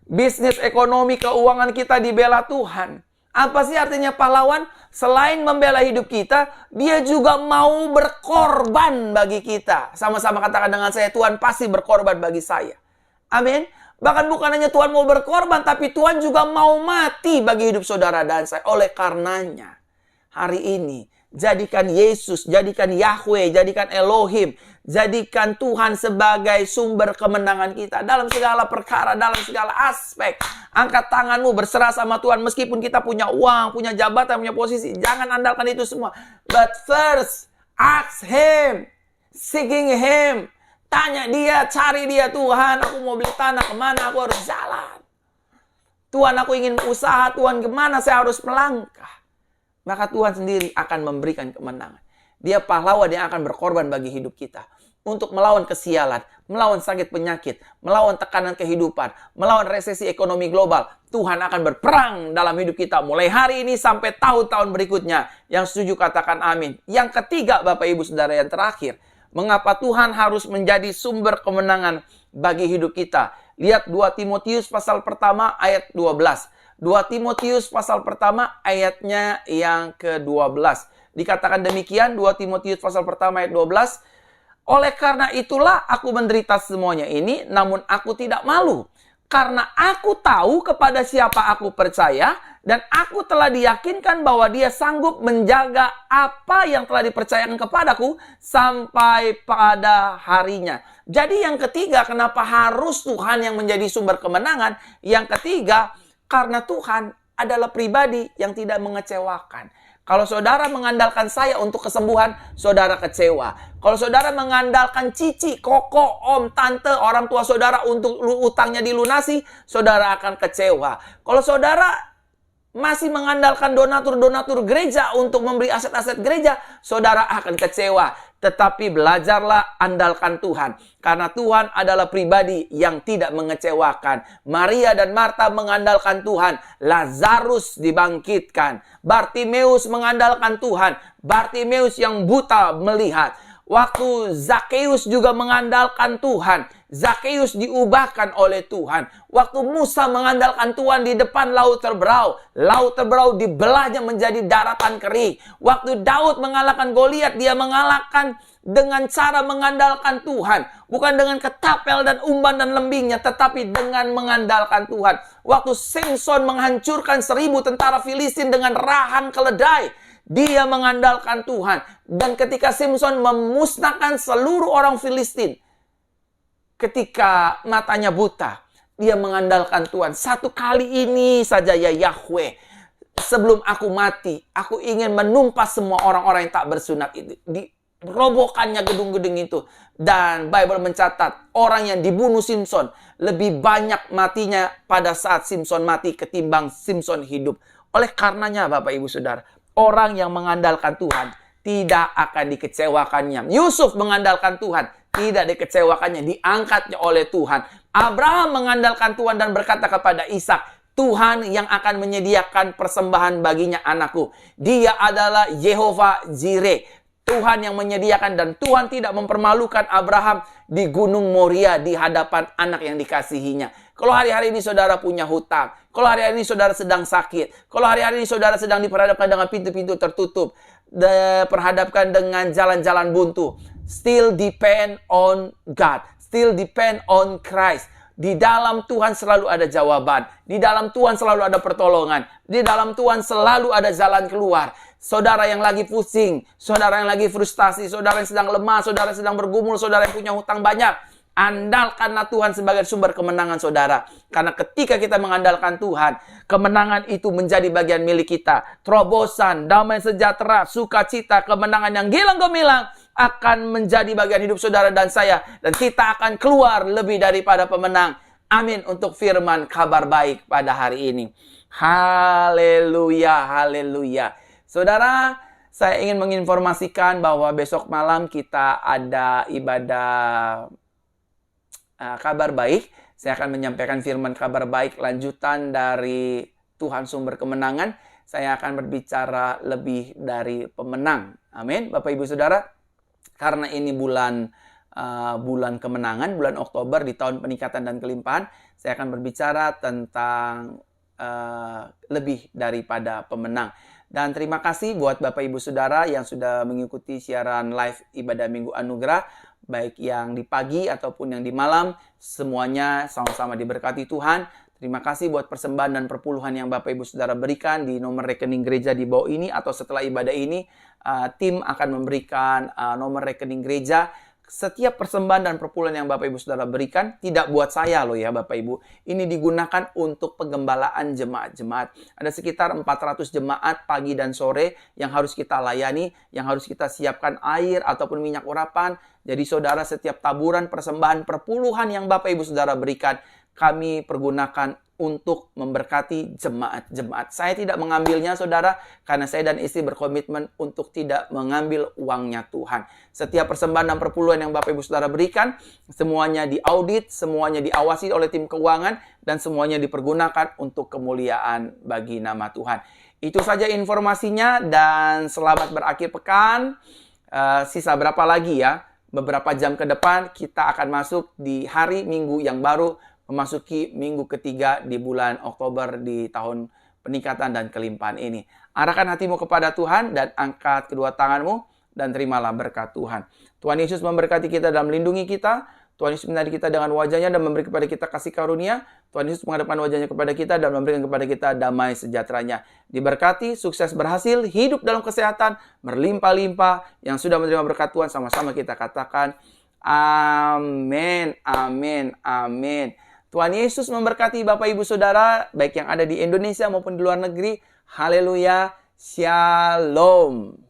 Bisnis, ekonomi, keuangan kita dibela Tuhan. Apa sih artinya pahlawan? Selain membela hidup kita, dia juga mau berkorban bagi kita. Sama-sama katakan dengan saya, Tuhan pasti berkorban bagi saya. Amin. Bahkan bukan hanya Tuhan mau berkorban, tapi Tuhan juga mau mati bagi hidup saudara dan saya. Oleh karenanya, hari ini, jadikan Yesus, jadikan Yahweh, jadikan Elohim, jadikan Tuhan sebagai sumber kemenangan kita dalam segala perkara, dalam segala aspek. Angkat tanganmu, berserah sama Tuhan. Meskipun kita punya uang, punya jabatan, punya posisi, jangan andalkan itu semua. But first, ask Him, seeking Him. Tanya dia, cari dia, Tuhan, aku mau beli tanah, kemana aku harus jalan? Tuhan, aku ingin usaha, Tuhan, kemana saya harus melangkah? Maka Tuhan sendiri akan memberikan kemenangan. Dia pahlawan yang akan berkorban bagi hidup kita. Untuk melawan kesialan, melawan sakit penyakit, melawan tekanan kehidupan, melawan resesi ekonomi global. Tuhan akan berperang dalam hidup kita mulai hari ini sampai tahun-tahun berikutnya. Yang setuju katakan amin. Yang ketiga, Bapak Ibu Saudara, yang terakhir, mengapa Tuhan harus menjadi sumber kemenangan bagi hidup kita? Lihat 2 Timotius pasal pertama ayat 12. 2 Timotius pasal pertama ayatnya yang ke-12. Dikatakan demikian, 2 Timotius pasal pertama ayat 12. Oleh karena itulah aku menderita semuanya ini, namun aku tidak malu. Karena aku tahu kepada siapa aku percaya, dan aku telah diyakinkan bahwa dia sanggup menjaga apa yang telah dipercayakan kepadaku sampai pada harinya. Jadi yang ketiga, kenapa harus Tuhan yang menjadi sumber kemenangan? Yang ketiga, karena Tuhan adalah pribadi yang tidak mengecewakan. Kalau saudara mengandalkan saya untuk kesembuhan, saudara kecewa. Kalau saudara mengandalkan cici, koko, om, tante, orang tua saudara untuk utangnya dilunasi, saudara akan kecewa. Kalau saudara masih mengandalkan donatur-donatur gereja untuk memberi aset-aset gereja, saudara akan kecewa. Tetapi belajarlah andalkan Tuhan. Karena Tuhan adalah pribadi yang tidak mengecewakan. Maria dan Marta mengandalkan Tuhan. Lazarus dibangkitkan. Bartimeus mengandalkan Tuhan. Bartimeus yang buta melihat. Waktu Zakeus juga mengandalkan Tuhan. Zakeus diubahkan oleh Tuhan. Waktu Musa mengandalkan Tuhan di depan Laut Terberau. Laut Terberau dibelahnya menjadi daratan kering. Waktu Daud mengalahkan Goliat, dia mengalahkan dengan cara mengandalkan Tuhan. Bukan dengan ketapel dan umban dan lembingnya, tetapi dengan mengandalkan Tuhan. Waktu Samson menghancurkan 1000 tentara Filistin dengan rahan keledai, dia mengandalkan Tuhan. Dan ketika Samson memusnahkan seluruh orang Filistin, ketika matanya buta, dia mengandalkan Tuhan. Satu kali ini saja ya Yahweh, sebelum aku mati, aku ingin menumpas semua orang-orang yang tak bersunat itu. Dirobohkannya gedung-gedung itu. Dan Bible mencatat, orang yang dibunuh Samson, lebih banyak matinya pada saat Samson mati ketimbang Samson hidup. Oleh karenanya Bapak Ibu Saudara, orang yang mengandalkan Tuhan tidak akan dikecewakannya. Yusuf mengandalkan Tuhan, tidak dikecewakannya, diangkatnya oleh Tuhan. Abraham mengandalkan Tuhan dan berkata kepada Ishak, Tuhan yang akan menyediakan persembahan baginya anakku. Dia adalah Yehova Jireh. Tuhan yang menyediakan, dan Tuhan tidak mempermalukan Abraham di Gunung Moria di hadapan anak yang dikasihinya. Kalau hari-hari ini saudara punya hutang, kalau hari-hari ini saudara sedang sakit, kalau hari-hari ini saudara sedang diperhadapkan dengan pintu-pintu tertutup, diperhadapkan dengan jalan-jalan buntu, still depend on God, still depend on Christ. Di dalam Tuhan selalu ada jawaban. Di dalam Tuhan selalu ada pertolongan. Di dalam Tuhan selalu ada jalan keluar. Saudara yang lagi pusing, saudara yang lagi frustasi, saudara yang sedang lemah, saudara yang sedang bergumul, saudara yang punya hutang banyak, andalkanlah Tuhan sebagai sumber kemenangan saudara. Karena ketika kita mengandalkan Tuhan, kemenangan itu menjadi bagian milik kita. Terobosan, damai sejahtera, sukacita, kemenangan yang gilang gemilang akan menjadi bagian hidup saudara dan saya. Dan kita akan keluar lebih daripada pemenang. Amin untuk firman kabar baik pada hari ini. Haleluya, haleluya. Saudara, saya ingin menginformasikan bahwa besok malam kita ada ibadah kabar baik. Saya akan menyampaikan firman kabar baik lanjutan dari Tuhan sumber kemenangan. Saya akan berbicara lebih dari pemenang. Amin. Bapak Ibu Saudara, karena ini bulan kemenangan, bulan Oktober di tahun peningkatan dan kelimpahan, saya akan berbicara tentang lebih daripada pemenang. Dan terima kasih buat Bapak Ibu Saudara yang sudah mengikuti siaran live ibadah Minggu Anugerah, baik yang di pagi ataupun yang di malam, semuanya sama-sama diberkati Tuhan. Terima kasih buat persembahan dan perpuluhan yang Bapak Ibu Saudara berikan di nomor rekening gereja di bawah ini, atau setelah ibadah ini, tim akan memberikan nomor rekening gereja. Setiap persembahan dan perpuluhan yang Bapak Ibu Saudara berikan, tidak buat saya loh ya Bapak Ibu. Ini digunakan untuk penggembalaan jemaat-jemaat. Ada sekitar 400 jemaat pagi dan sore yang harus kita layani, yang harus kita siapkan air ataupun minyak urapan. Jadi saudara, setiap taburan persembahan perpuluhan yang Bapak Ibu Saudara berikan, kami pergunakan untuk memberkati jemaat-jemaat. Saya tidak mengambilnya saudara, karena saya dan istri berkomitmen untuk tidak mengambil uangnya Tuhan. Setiap persembahan dan perpuluhan yang Bapak Ibu Saudara berikan, semuanya diaudit, semuanya diawasi oleh tim keuangan, dan semuanya dipergunakan untuk kemuliaan bagi nama Tuhan. Itu saja informasinya, dan selamat berakhir pekan. Sisa berapa lagi ya? Beberapa jam ke depan kita akan masuk di hari Minggu yang baru, memasuki minggu ketiga di bulan Oktober di tahun peningkatan dan kelimpahan ini. Arahkan hatimu kepada Tuhan dan angkat kedua tanganmu dan terimalah berkat Tuhan. Tuhan Yesus memberkati kita dan melindungi kita. Tuhan Yesus menyertai kita dengan wajahnya dan memberi kepada kita kasih karunia. Tuhan Yesus menghadapkan wajahnya kepada kita dan memberikan kepada kita damai sejahteranya. Diberkati, sukses, berhasil, hidup dalam kesehatan, berlimpah-limpah. Yang sudah menerima berkat Tuhan, sama-sama kita katakan, amin, amin, amin. Tuhan Yesus memberkati Bapak Ibu Saudara, baik yang ada di Indonesia maupun di luar negeri. Haleluya, shalom.